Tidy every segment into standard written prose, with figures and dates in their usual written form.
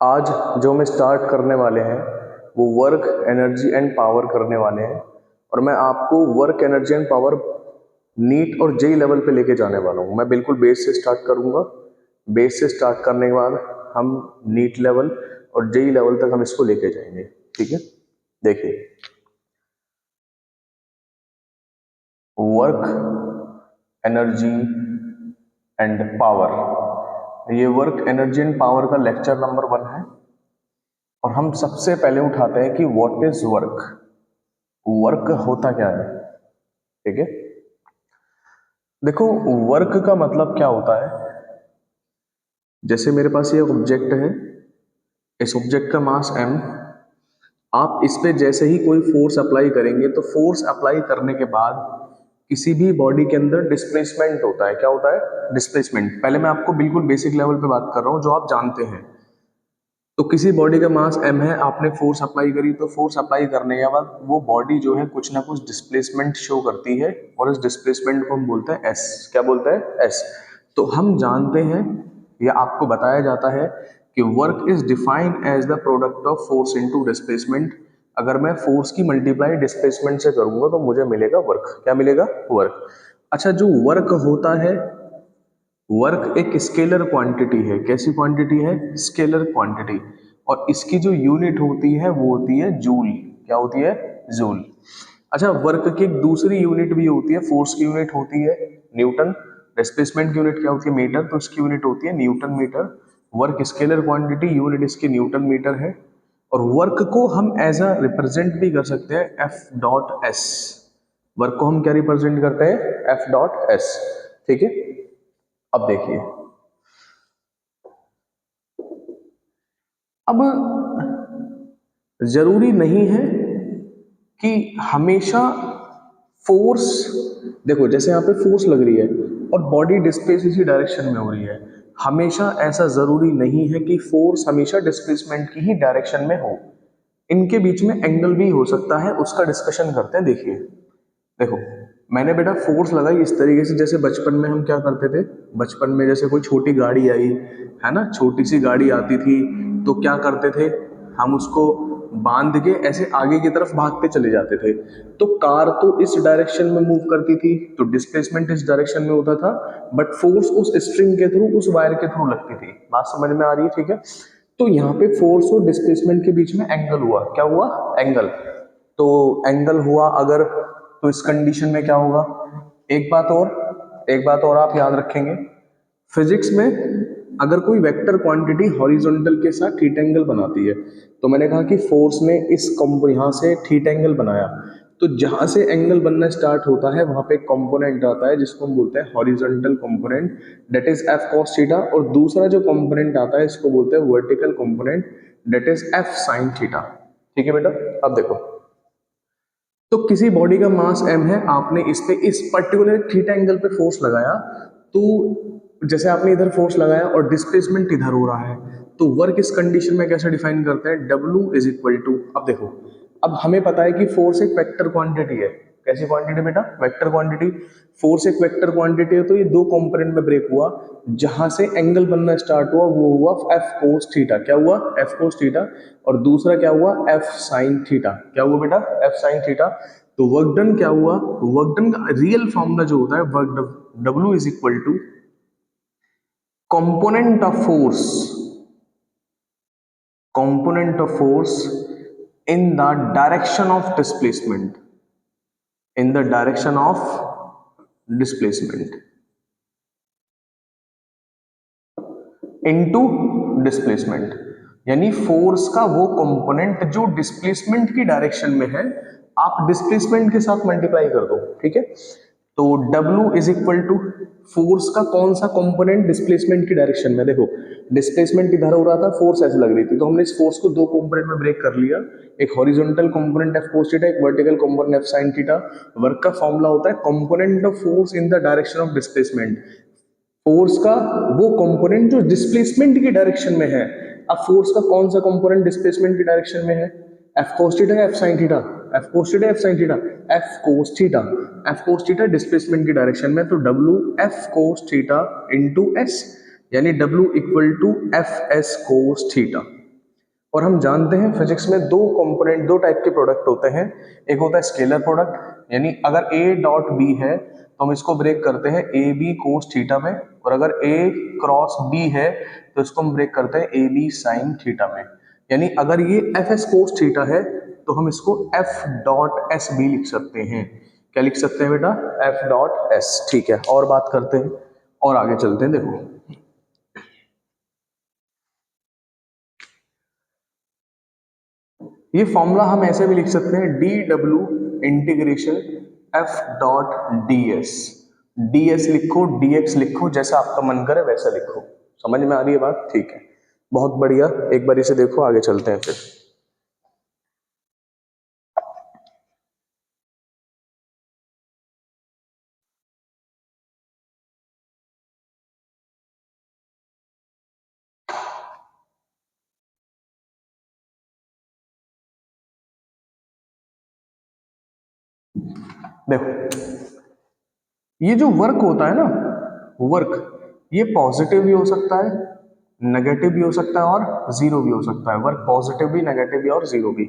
आज जो मैं स्टार्ट करने वाले हैं वो वर्क एनर्जी एंड पावर करने वाले हैं, और मैं आपको work energy and power NEET और जेई लेवल पे लेके जाने वाला हूँ। मैं बिल्कुल बेस से स्टार्ट करूँगा। बेस से स्टार्ट करने के बाद हम नीट लेवल और जेई लेवल तक हम इसको लेके जाएंगे। ठीक है, देखिए, वर्क एनर्जी एंड पावर, ये वर्क एनर्जी एंड पावर का लेक्चर नंबर 1 है। और हम सबसे पहले उठाते हैं कि व्हाट इज वर्क। वर्क होता क्या है? ठीक है, देखो, वर्क का मतलब क्या होता है। जैसे मेरे पास ये ऑब्जेक्ट है, इस ऑब्जेक्ट का मास m, आप इस पे जैसे ही कोई फोर्स अप्लाई करेंगे तो फोर्स अप्लाई करने के बाद किसी भी बॉडी के अंदर डिस्प्लेसमेंट होता है। क्या होता है? डिस्प्लेसमेंट। पहले मैं आपको बिल्कुल बेसिक लेवल पे बात कर रहा हूं जो आप जानते हैं। तो किसी बॉडी का मास m है, आपने फोर्स अप्लाई करी, तो फोर्स अप्लाई करने के बाद वो बॉडी जो है कुछ ना कुछ डिस्प्लेसमेंट शो करती है, और इस डिस्प्लेसमेंट को हम बोलते हैं s। क्या बोलते हैं? s। तो हम जानते हैं, या आपको बताया जाता है कि work is defined as the product of force into displacement. अगर मैं फोर्स की मल्टीप्लाई डिस्प्लेसमेंट से करूंगा तो मुझे मिलेगा वर्क। क्या मिलेगा? वर्क। अच्छा, जो वर्क होता है, वर्क एक स्केलर क्वांटिटी है। कैसी क्वांटिटी है? Scalar quantity. और इसकी जो यूनिट होती है वो होती है जूल। क्या होती है? जूल। अच्छा, वर्क की एक दूसरी यूनिट भी होती है। फोर्स की यूनिट होती है न्यूटन, डिस्प्लेसमेंट की यूनिट क्या होती है? मीटर। तो इसकी यूनिट होती है newton metre. Work scalar quantity, unit इसकी न्यूटन मीटर है। और वर्क को हम एज अ रिप्रेजेंट भी कर सकते हैं एफ डॉट एस। वर्क को हम क्या रिप्रेजेंट करते हैं? F dot S. ठीक है, अब देखिए, अब जरूरी नहीं है कि हमेशा फोर्स, देखो जैसे यहाँ पे फोर्स लग रही है और बॉडी डिस्प्लेस इसी डायरेक्शन में हो रही है, हमेशा ऐसा जरूरी नहीं है कि फोर्स हमेशा डिस्प्लेसमेंट की ही डायरेक्शन में हो। इनके बीच में एंगल भी हो सकता है, उसका डिस्कशन करते हैं। देखिए, देखो, मैंने बेटा फोर्स लगाई इस तरीके से, जैसे बचपन में हम क्या करते थे। बचपन में जैसे कोई छोटी गाड़ी आई है ना, छोटी सी गाड़ी आती थी, तो क्या करते थे, हम उसको बांध के ऐसे आगे की तरफ भागते चले जाते थे। तो कार तो इस डायरेक्शन में मूव करती थी, तो डिस्प्लेसमेंट इस डायरेक्शन में होता था, बट फोर्स उस स्ट्रिंग के थ्रू, उस वायर के थ्रू लगती थी। बात समझ में आ रही है? ठीक है, तो यहाँ पे फोर्स और डिस्प्लेसमेंट के बीच में एंगल हुआ। क्या हुआ? एंगल। तो एंगल हुआ अगर, तो इस कंडीशन में क्या होगा? एक बात और, एक बात और आप याद रखेंगे, फिजिक्स में अगर कोई वेक्टर क्वांटिटी हॉरिजॉन्टल के साथ थीटा एंगल बनाती है, तो मैंने कहा कि फोर्स ने इस यहाँ से थीटा एंगल बनाया, तो जहां से एंगल बनना स्टार्ट होता है वहां पे एक कंपोनेंट आता है जिसको हम बोलते हैं horizontal component, that is F cos theta. और दूसरा जो कंपोनेंट आता है इसको बोलते हैं vertical component, that is F sine theta. ठीक है बेटा, अब देखो, तो किसी बॉडी का मास m है, आपने इस पे इस पर्टिकुलर थीटा एंगल पे फोर्स लगाया, तो जैसे आपने इधर फोर्स लगाया और डिस्प्लेसमेंट इधर हो रहा है, तो वर्क इस कंडीशन में कैसे डिफाइन करते हैं? W इज इक्वल टू, अब देखो, अब हमें पता है कि फोर्स एक वेक्टर क्वांटिटी है। कैसी क्वांटिटी बेटा? Vector quantity. फोर्स एक वेक्टर क्वांटिटी है, तो ये दो कंपोनेंट में ब्रेक हुआ। जहां से एंगल बनना स्टार्ट हुआ वो हुआ एफ कोस थीटा। क्या हुआ? F cos theta. और दूसरा क्या हुआ? F sine theta. क्या हुआ बेटा? F sine theta. तो वर्क डन क्या हुआ? वर्क डन का रियल फॉर्मूला जो होता है work W is equal to component of force, component of force in the direction of displacement, in the direction of displacement into displacement. यानी force का वो कंपोनेंट जो डिस्प्लेसमेंट की डायरेक्शन में है, आप डिस्प्लेसमेंट के साथ मल्टीप्लाई कर दो। ठीक है, तो W is equal to force का कौन सा कंपोनेंट डिस्प्लेसमेंट की डायरेक्शन में। देखो, डिस्प्लेसमेंट इधर हो रहा था, फोर्स ऐसे लग रही थी, तो हमने इस फोर्स को दो कंपोनेंट में ब्रेक कर लिया। एक horizontal component F cos theta, एक vertical component F sine theta. Work का फॉर्मूला होता है component of force in the direction of displacement. Force का वो कंपोनेंट जो डिस्प्लेसमेंट की डायरेक्शन में है। अब फोर्स का कौन सा कंपोनेंट डिस्प्लेसमेंट की डायरेक्शन में है? F cos theta, F sine theta. F cos theta, F sine theta. F cos theta, F cos theta displacement की डायरेक्शन में, तो W F cos theta into S, यानी W equal to F S cos theta. और हम जानते हैं physics में दो कंपोनेंट, दो टाइप के प्रोडक्ट होते हैं। एक होता है स्केलर प्रोडक्ट, यानी अगर ए डॉट बी है तो हम इसको ब्रेक करते हैं ए बी कोस थीटा में, और अगर ए क्रॉस बी है तो इसको हम ब्रेक करते हैं ए बी साइन थीटा में। यानी अगर ये एफ एस कोस थीटा है तो हम इसको एफ डॉट एस भी लिख सकते हैं। क्या लिख सकते हैं बेटा? F dot S. ठीक है, और बात करते हैं और आगे चलते हैं। देखो ये फॉर्मूला हम ऐसे भी लिख सकते हैं, D W integration F dot D S. D S लिखो, डी एक्स लिखो, जैसा आपका मन करे वैसा लिखो। समझ में आ रही है बात? ठीक है, बहुत बढ़िया। एक बार इसे देखो, आगे चलते हैं फिर। देखो ये जो वर्क होता है ना, वर्क, ये पॉजिटिव भी हो सकता है, नेगेटिव भी हो सकता है और जीरो भी हो सकता है। वर्क पॉजिटिव भी, नेगेटिव भी और जीरो भी।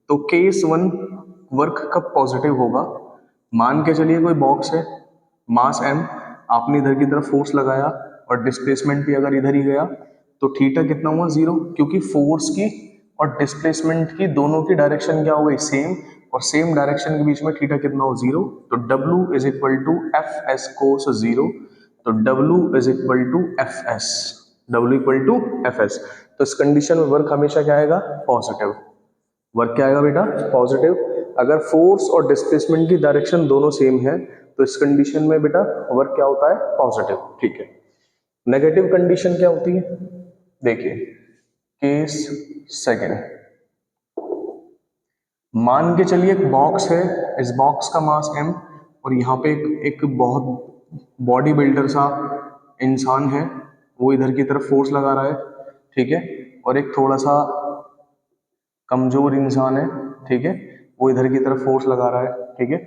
तो केस वन वर्क कब पॉजिटिव होगा? मान के चलिए कोई बॉक्स है, मास एम, आपने इधर की तरफ फोर्स लगाया और डिस्प्लेसमेंट भी अगर इधर ही गया तो थीटा कितना हुआ? जीरो, क्योंकि फोर्स की और डिस्प्लेसमेंट की दोनों की डायरेक्शन क्या हो गई? सेम, और सेम डायरेक्शन के बीच में थीटा कितना हो? जीरो। तो W is equal to F S cos zero. तो W is equal to F S, W equal to F S. तो इस कंडीशन में वर्क हमेशा क्या आएगा? पॉजिटिव। वर्क क्या आएगा बेटा? पॉजिटिव। अगर फोर्स और डिस्प्लेसमेंट की डायरेक्शन दोनों सेम है तो इस कंडीशन में बेटा वर्क क्या होता है? पॉजिटिव। ठीक है, नेगेटिव कंडीशन क्या होती है? देखिए केस सेकंड, मान के चलिए एक बॉक्स है, इस बॉक्स का मास m, और यहाँ पे एक बहुत बॉडी बिल्डर सा इंसान है, वो इधर की तरफ फोर्स लगा रहा है, ठीक है, और एक थोड़ा सा कमजोर इंसान है, ठीक है, वो इधर की तरफ फोर्स लगा रहा है, ठीक है।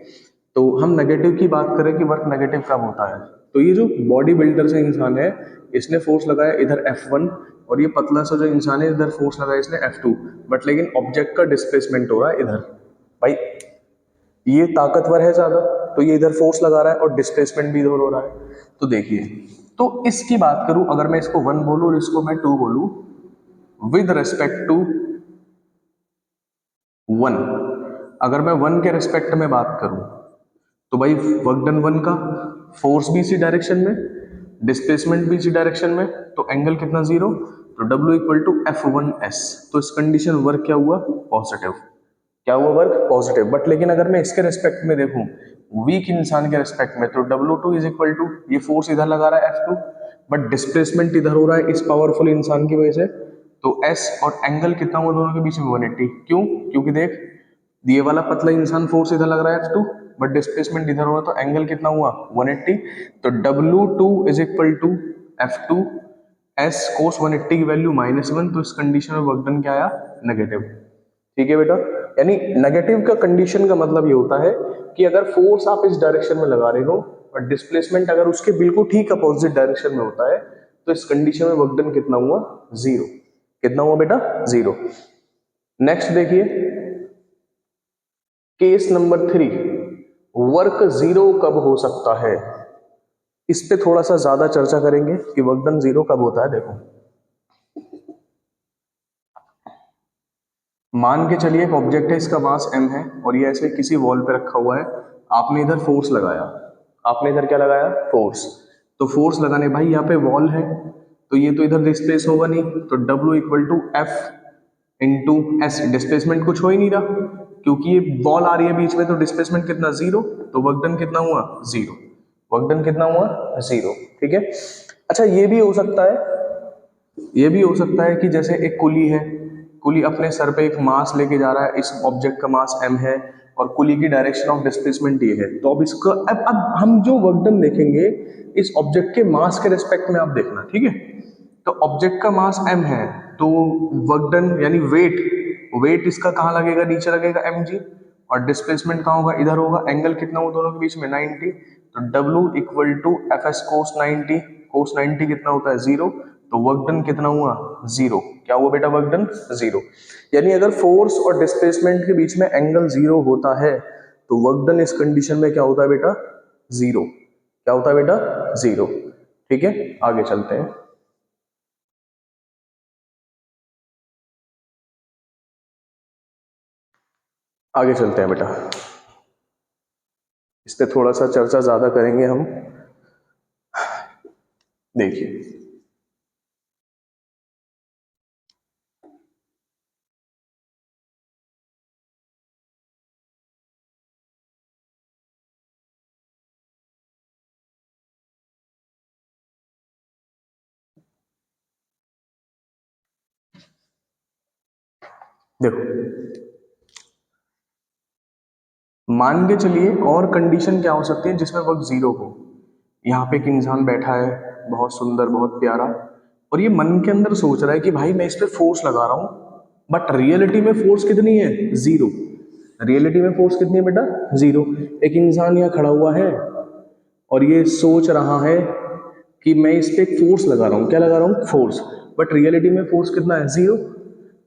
तो हम नेगेटिव की बात करें कि वर्क नेगेटिव कब होता है, तो ये जो बॉडी बिल्डर से इंसान है, इसने फोर्स लगाया इधर F1, और ये पतला सा जो इंसान है इधर फोर्स लगाया इसने F2, बट लेकिन ऑब्जेक्ट का डिस्प्लेसमेंट हो रहा है इधर। भाई ये ताकतवर है ज्यादा, तो ये इधर फोर्स लगा रहा है और डिस्प्लेसमेंट भी इधर हो रहा है। तो देखिए, तो इसकी बात करूं, अगर मैं इसको 1 बोलूं और इसको मैं 2 बोलूं, विद रेस्पेक्ट टू 1, अगर मैं 1 के रेस्पेक्ट में बात करूं तो भाई वर्क डन 1 का, फोर्स भी इसी डायरेक्शन में, डिस्प्लेसमेंट भी इसी डायरेक्शन में, तो एंगल कितना? जीरो। तो W इक्वल टू F1S। तो इस कंडीशन वर्क क्या हुआ? पॉजिटिव। क्या हुआ? Work positive. बट लेकिन अगर मैं इसके रेस्पेक्ट में देखूं, वीक इंसान के रेस्पेक्ट में, तो W2 इज इक्वल टू, ये फोर्स इधर लगा रहा है F2, बट डिस्प्लेसमेंट इधर हो रहा है इस पावरफुल इंसान की वजह से, तो S और एंगल कितना हुआ दोनों के बीच में? 180। क्यों? क्योंकि देख, ये वाला पतला इंसान फोर्स इधर लग रहा है F2, बट डिस्प्लेसमेंट इधर हुआ, तो एंगल कितना हुआ? 180। तो W2 is equal to F2 S cos 180 की वैल्यू -1। तो इस कंडीशन में वर्क डन क्या आया? नेगेटिव। ठीक है बेटा, यानी नेगेटिव का कंडीशन का मतलब ये होता है कि अगर फोर्स आप इस डायरेक्शन में लगा रहे हो और डिस्प्लेसमेंट अगर उसके बिल्कुल ठीक अपोजिट डायरेक्शन में होता है, तो इस कंडीशन में वर्क डन कितना हुआ? जीरो। कितना हुआ बेटा? जीरो। नेक्स्ट देखिए केस नंबर 3, वर्क जीरो कब हो सकता है? इस पे थोड़ा सा ज्यादा चर्चा करेंगे कि वर्क डन जीरो कब होता है। देखो मान के चलिए एक ऑब्जेक्ट है, इसका मास m है, और ये ऐसे किसी वॉल पे रखा हुआ है, आपने इधर फोर्स लगाया, आपने इधर क्या लगाया? फोर्स। तो फोर्स लगाने, भाई यहाँ पे वॉल है तो ये तो इधर डिस्प्लेस होगा नहीं, तो W equal to F into S, displacement कुछ हो ही नहीं रहा क्योंकि ये वॉल आ रही है बीच में, तो डिस्प्लेसमेंट कितना? जीरो। तो वर्क डन कितना हुआ? जीरो। वर्क डन कितना हुआ? जीरो। ठीक है। अच्छा ये भी हो सकता है, ये भी हो सकता है कि जैसे एक कुली है, कुली अपने सर पे एक मास लेके जा रहा है, इस ऑब्जेक्ट का मास m है और कुली की डायरेक्शन ऑफ डिस्प्लेसमेंट ये है, तो अब इसका अब हम जो वर्क डन देखेंगे इस ऑब्जेक्ट के मास के रेस्पेक्ट में आप देखना, ठीक है। तो ऑब्जेक्ट का मास m है, तो वर्क डन यानी वेट, वेट इसका कहाँ लगेगा? नीचे लगेगा mg, और डिस्प्लेसमेंट कहाँ होगा? इधर होगा। एंगल कितना हुआ दोनों के बीच में? 90। तो W equal to F S cos 90, cos 90 कितना होता है? जीरो। तो वर्क डन कितना हुआ? जीरो। क्या हुआ बेटा? Work done zero. यानी अगर फोर्स और डिस्प्लेसमेंट के बीच में एंगल जीरो होता है तो वर्क डन इस कंडीशन में क्या होता है बेटा? जीरो। क्या होता है बेटा? जीरो। ठीक है, आगे चलते हैं। आगे चलते हैं बेटा, इस पे थोड़ा सा चर्चा ज्यादा करेंगे हम। देखिए, देखो मान के चलिए और कंडीशन क्या हो सकती है जिसमें वर्क जीरो हो। यहाँ पे एक इंसान बैठा है, बहुत सुंदर, बहुत प्यारा, और ये मन के अंदर सोच रहा है कि भाई मैं इस पे फोर्स लगा रहा हूँ, बट रियलिटी में फोर्स कितनी है? जीरो। रियलिटी में फोर्स कितनी है बेटा? जीरो। एक इंसान यहाँ खड़ा हुआ है और ये सोच रहा है कि मैं इस पे एक फोर्स लगा रहा हूँ। क्या लगा रहा हूँ? फोर्स। बट रियलिटी में फोर्स कितना है? जीरो।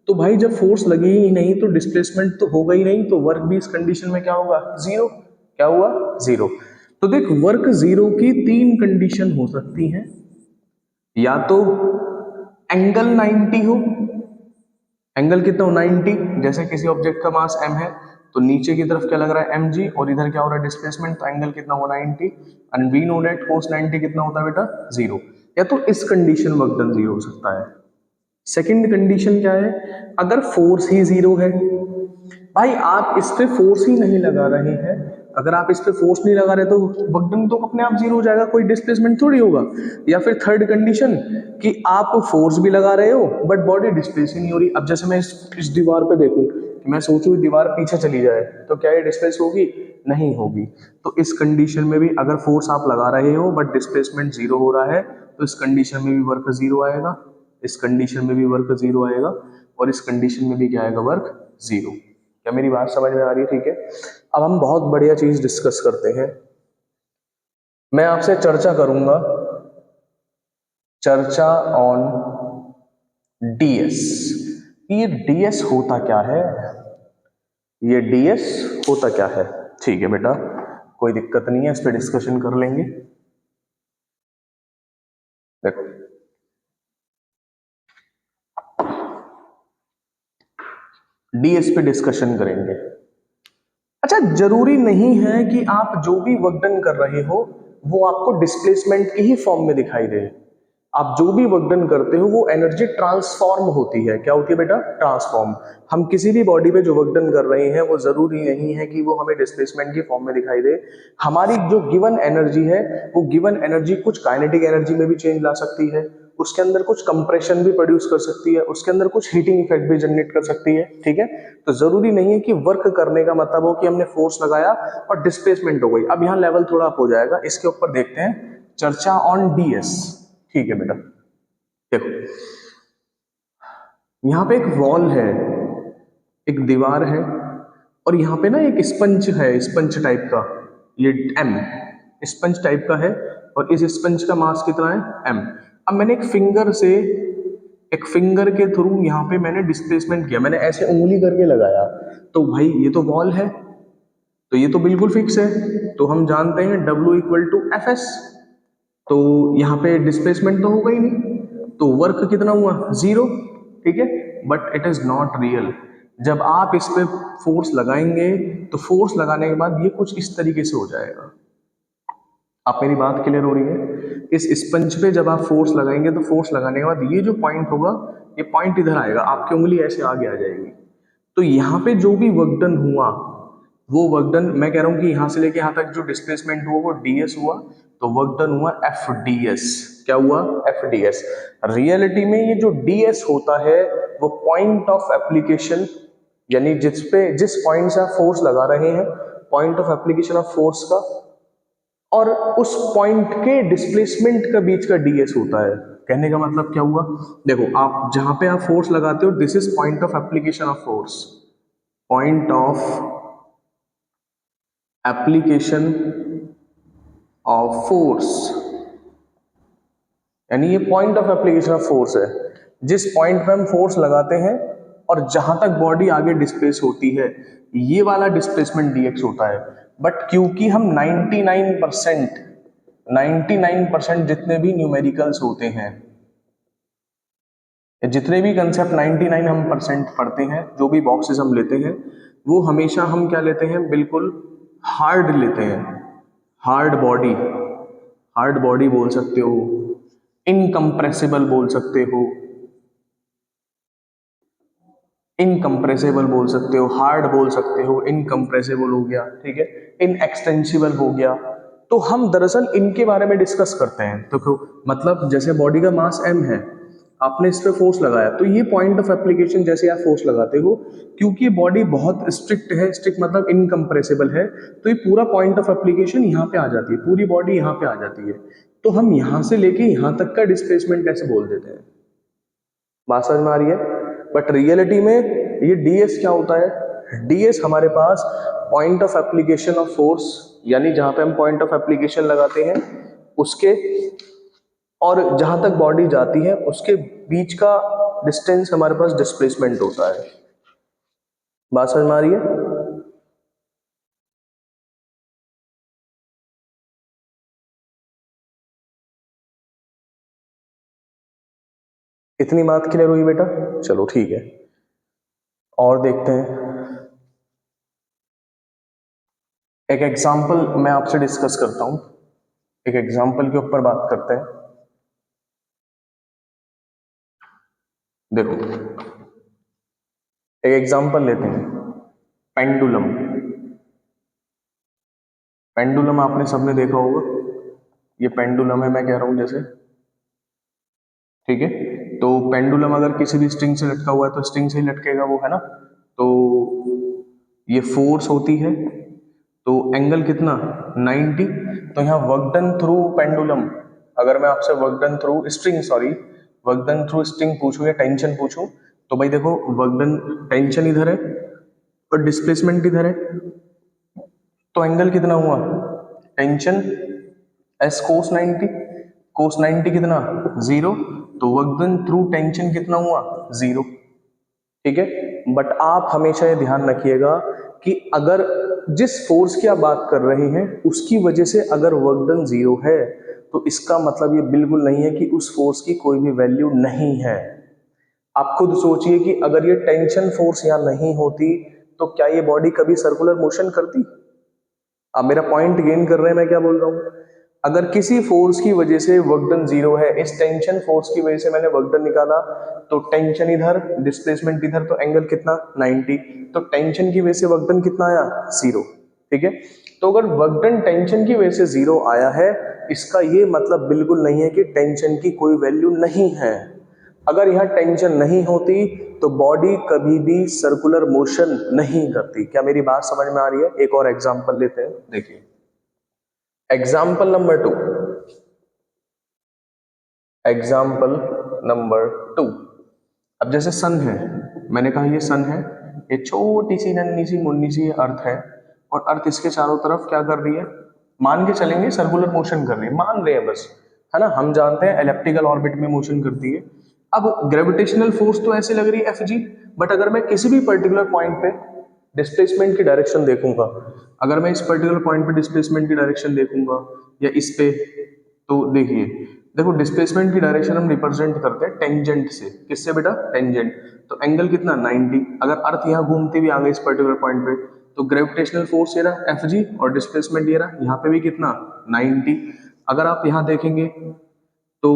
तो भाई जब फोर्स लगी ही नहीं तो डिस्प्लेसमेंट तो होगा ही नहीं, तो वर्क भी इस कंडीशन में क्या होगा? जीरो। क्या हुआ? जीरो। तो देख, वर्क जीरो की तीन कंडीशन हो सकती हैं। या तो एंगल 90 हो, एंगल कितना हो? 90। जैसे किसी ऑब्जेक्ट का मास m है तो नीचे की तरफ क्या लग रहा है? mg, और इधर क्या हो रहा है? डिस्प्लेसमेंट। तो एंगल कितना हो? 90। And we know that cos 90 कितना होता है बेटा? जीरो। या तो इस कंडीशन में वर्क डन जीरो हो सकता है। सेकंड कंडीशन क्या है? अगर फोर्स ही जीरो है, भाई आप इस पे फोर्स ही नहीं लगा रहे हैं, अगर आप इस पे फोर्स नहीं लगा रहे तो वर्क डन तो अपने आप जीरो हो जाएगा, कोई डिस्प्लेसमेंट थोड़ी होगा। या फिर थर्ड कंडीशन कि आप फोर्स भी लगा रहे हो बट बॉडी डिस्प्लेस ही नहीं हो रही। अब जैसे मैं इस दीवार पे देखूं कि मैं सोचूं दीवार पीछे चली जाए तो क्या ये डिस्प्लेस होगी? नहीं होगी। तो इस कंडीशन में भी अगर फोर्स आप लगा रहे हो बट डिस्प्लेसमेंट जीरो हो रहा है तो इस कंडीशन में भी वर्क जीरो आएगा, इस कंडीशन में भी वर्क जीरो आएगा, और इस कंडीशन में भी क्या आएगा? Work zero. क्या मेरी बात समझ में आ रही है? ठीक है, अब हम बहुत बढ़िया चीज डिस्कस करते हैं। मैं आपसे चर्चा करूंगा, चर्चा ऑन डीएस। ये डीएस होता क्या है? ये डीएस होता क्या है? ठीक है बेटा, कोई दिक्कत नहीं है, इस पे डिस्कशन कर लेंगे। देखो, डीएस पे डिस्कशन करेंगे। अच्छा, जरूरी नहीं है कि आप जो भी वर्क डन कर रहे हो वो आपको डिस्प्लेसमेंट की ही फॉर्म में दिखाई दे। आप जो भी वर्क डन करते हो वो एनर्जी ट्रांसफॉर्म होती है। क्या होती है बेटा? ट्रांसफॉर्म। हम किसी भी बॉडी पे जो वर्क डन कर रहे हैं वो जरूरी नहीं है कि वो हमें डिस्प्लेसमेंट की फॉर्म में दिखाई दे। हमारी जो गिवन एनर्जी है वो गिवन एनर्जी कुछ काइनेटिक एनर्जी में भी चेंज ला सकती है, उसके अंदर कुछ कंप्रेशन भी प्रोड्यूस कर सकती है, उसके अंदर कुछ हीटिंग इफेक्ट भी जनरेट कर सकती है। ठीक है, तो जरूरी नहीं है कि वर्क करने का मतलब हो कि हमने फोर्स लगाया और डिस्प्लेसमेंट हो गई। अब यहाँ लेवल थोड़ा अप हो जाएगा, इसके ऊपर देखते हैं चर्चा ऑन डीएस। ठीक है बेटा, देखो यहाँ पे एक वॉल है, एक दीवार है, और यहाँ पे ना एक स्पंज है, स्पंज टाइप का, ये एम स्पंज टाइप का है, और इस स्पंज का मास कितना है? एम। अब मैंने एक फिंगर के थ्रू यहाँ पे मैंने डिस्प्लेसमेंट किया, मैंने ऐसे उंगली करके लगाया, तो भाई ये तो वॉल है, तो ये तो बिल्कुल फिक्स है, तो हम जानते हैं W equal to F S. तो यहाँ पे डिस्प्लेसमेंट तो होगा ही नहीं, तो वर्क कितना हुआ? जीरो। ठीक है, but it is not real. जब आप इस पे फोर्स लगाएंगे तो फोर्स लगाने के बाद ये कुछ इस तरीके से हो जाएगा। आप मेरी बात क्लियर हो रही है? इस स्पंज पे जब आप फोर्स लगाएंगे तो फोर्स लगाने के बाद ये जो पॉइंट होगा, ये पॉइंट इधर आएगा, आपकी उंगली ऐसे आगे आ जाएगी। तो यहाँ पे जो भी वर्क डन हुआ वो वर्क डन, मैं कह रहा हूँ कि यहाँ से लेके यहाँ तक जो डिस्प्लेसमेंट हुआ वो डीएस हुआ, तो वर्क डन हुआ एफ डी एस। क्या हुआ? F D S. रियलिटी में ये जो डीएस होता है वो पॉइंट ऑफ एप्लीकेशन, यानी जिस पॉइंट से आप फोर्स लगा रहे हैं, point of application of force का और उस पॉइंट के डिस्प्लेसमेंट का बीच का डीएस होता है। कहने का मतलब क्या हुआ? देखो, आप जहां पे आप फोर्स लगाते हो this is point of application of force, point of application of force. यानी ये point of application of force है, जिस पॉइंट पे हम फोर्स लगाते हैं और जहां तक बॉडी आगे डिस्प्लेस होती है, ये वाला डिस्प्लेसमेंट dx होता है। बट क्योंकि हम 99% जितने भी न्यूमेरिकल्स होते हैं, जितने भी कंसेप्ट 99 हम परसेंट पढ़ते हैं, जो भी बॉक्सेस हम लेते हैं, वो हमेशा हम क्या लेते हैं, बिल्कुल हार्ड लेते हैं। हार्ड बॉडी, हार्ड बॉडी बोल सकते हो, इनकम्प्रेसिबल बोल सकते हो, इनकम्प्रेसिबल बोल सकते हो, हार्ड बोल सकते हो, इनकम्प्रेसिबल हो गया, ठीक है, इनएक्सटेंसिबल हो गया। तो हम दरअसल इनके बारे में डिस्कस करते हैं। तो मतलब जैसे बॉडी का मास m है, आपने इस पे फोर्स लगाया, तो ये पॉइंट ऑफ एप्लीकेशन जैसे आप फोर्स लगाते हो, क्योंकि बॉडी बहुत स्ट्रिक्ट है, स्ट्रिक्ट मतलब इनकम्प्रेसिबल है, तो ये पूरा पॉइंट ऑफ एप्लीकेशन यहाँ पे आ जाती है, पूरी बॉडी यहाँ पे आ जाती है। तो हम यहाँ से लेके यहाँ तक का डिस्प्लेसमेंट ऐसे बोल देते हैं। बात समझ में आ रही है? बट रियलिटी में ये ds क्या होता है? ds हमारे पास point of application of force, यानी जहां पे हम पॉइंट ऑफ एप्लीकेशन लगाते हैं उसके और जहां तक बॉडी जाती है उसके बीच का डिस्टेंस हमारे पास डिस्प्लेसमेंट होता है। बात समझ में आ रही है? इतनी बात क्लियर हुई बेटा? चलो ठीक है, और देखते हैं। एक एग्जाम्पल मैं आपसे डिस्कस करता हूं, एक एग्जाम्पल के ऊपर बात करते हैं। देखो, एक एग्जाम्पल लेते हैं, पेंडुलम। पेंडुलम आपने सबने देखा होगा, ये पेंडुलम है मैं कह रहा हूं जैसे, ठीक है। तो पेंडुलम अगर किसी भी स्ट्रिंग से लटका हुआ है तो स्ट्रिंग से ही लटकेगा वो, है ना। तो ये फोर्स होती है, तो एंगल कितना, 90। तो यहाँ वर्क डन थ्रू पेंडुलम, अगर मैं आपसे work done through string, sorry, work done through string पूछूं या टेंशन पूछूं, तो भाई देखो, वर्क डन, टेंशन इधर है और डिस्प्लेसमेंट इधर है, तो एंगल कितना हुआ, टेंशन एस कोस 90, कोस 90 कितना, 0। तो वर्क डन थ्रू टेंशन कितना हुआ, 0, ठीक है। बट आप हमेशा ये ध्यान रखिएगा कि अगर जिस फोर्स की आप बात कर रहे हैं उसकी वजह से अगर वर्क डन 0 है, तो इसका मतलब ये बिल्कुल नहीं है कि उस फोर्स की कोई भी वैल्यू नहीं है। आप खुद सोचिए कि अगर ये टेंशन फोर्स यहाँ नहीं होती तो क्या ये बॉडी कभी सर्कुलर मोशन करती? आप मेरा पॉइंट गेन कर रहे हैं मैं क्या बोल रहा हूं? अगर किसी फोर्स की वजह से वर्क डन 0 है, इस टेंशन फोर्स की वजह से मैंने वर्क डन निकाला, तो टेंशन इधर, डिस्प्लेसमेंट इधर, तो एंगल कितना, 90। तो टेंशन की वजह से वर्क डन कितना आया, 0, ठीक है। तो अगर वर्क डन टेंशन की वजह से 0 आया है, इसका ये मतलब बिल्कुल नहीं है कि टेंशन की कोई वैल्यू नहीं है। अगर यहां टेंशन नहीं होती तो बॉडी कभी भी सर्कुलर मोशन नहीं करती। क्या मेरी बात समझ में आ रही है? एक और एग्जांपल लेते हैं, देखिए एग्जाम्पल नंबर 2, एग्जाम्पल नंबर 2। अब जैसे सन है, मैंने कहा ये सन है, ये छोटी सी नन्ही सी मुन्नी सी अर्थ है, और अर्थ इसके चारों तरफ क्या कर रही है, मान के चलेंगे सर्कुलर मोशन कर रही है, मान रहे हैं बस, है ना। हम जानते हैं इलेप्टिकल ऑर्बिट में मोशन करती है। अब ग्रेविटेशनल फोर्स तो ऐसे लग रही है Fg, बट अगर मैं किसी भी पर्टिकुलर पॉइंट पे डिस्प्लेसमेंट की डायरेक्शन देखूंगा, अगर मैं इस पर्टिकुलर पॉइंट पे डिस्प्लेसमेंट की डायरेक्शन देखूंगा या इस पे, तो देखिए, देखो डिस्प्लेसमेंट की डायरेक्शन हम रिप्रेजेंट करते हैं टेंजेंट से। किससे बेटा, टेंजेंट। तो एंगल कितना, 90। अगर अर्थ यहाँ घूमती हुई आ गई इस पर्टिकुलर पॉइंट पे, तो ग्रेविटेशनल फोर्स ये रहा Fg, और डिस्प्लेसमेंट ये रहा, यहाँ पे भी कितना, 90। अगर आप यहाँ देखेंगे तो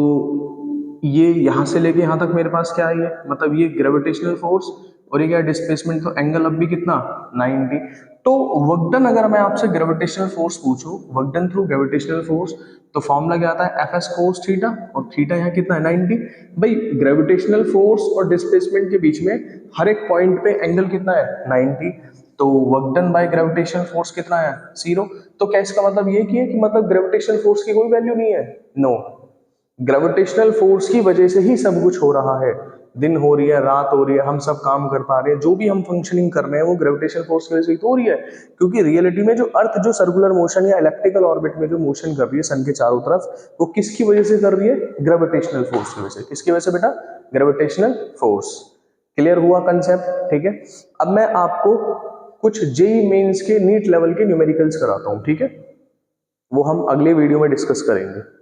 ये यहां से लेके यहां तक मेरे पास क्या है, ये मतलब ये ग्रेविटेशनल फोर्स और ये क्या डिस्प्लेसमेंट, तो एंगल अब भी कितना, 90। तो वर्क डन, अगर मैं आपसे ग्रेविटेशनल फोर्स पूछूं, work done through gravitational force, तो फॉर्मूला क्या आता है, एफ एस कोस थीटा, और थीटा यहाँ कितना है, 90। भाई ग्रेविटेशनल फोर्स और डिस्प्लेसमेंट के बीच में हर एक पॉइंट पे एंगल कितना है, 90। तो work done by gravitational force कितना है, 0। तो क्या इसका मतलब ये कि मतलब ग्रेविटेशनल फोर्स की कोई वैल्यू नहीं है? नो, ग्रेविटेशनल फोर्स की वजह से ही सब कुछ हो रहा है। दिन हो रही है, रात हो रही है, हम सब काम कर पा रहे हैं, जो भी हम फंक्शनिंग कर रहे हैं वो ग्रेविटेशनल फोर्स की वजह से ही तो हो रही है। क्योंकि रियलिटी में जो अर्थ जो सर्कुलर मोशन या इलेप्टिकल ऑर्बिट में जो मोशन कर रही है सन के चारों तरफ, वो किसकी वजह से कर रही है? ग्रेविटेशनल फोर्स की वजह से। किसकी वजह से बेटा? Gravitational force. क्लियर हुआ कंसेप्ट? ठीक है। अब मैं आपको कुछ जेई मेंस के नीट लेवल के न्यूमेरिकल्स कराता हूं, ठीक है? वो हम अगले वीडियो में डिस्कस करेंगे।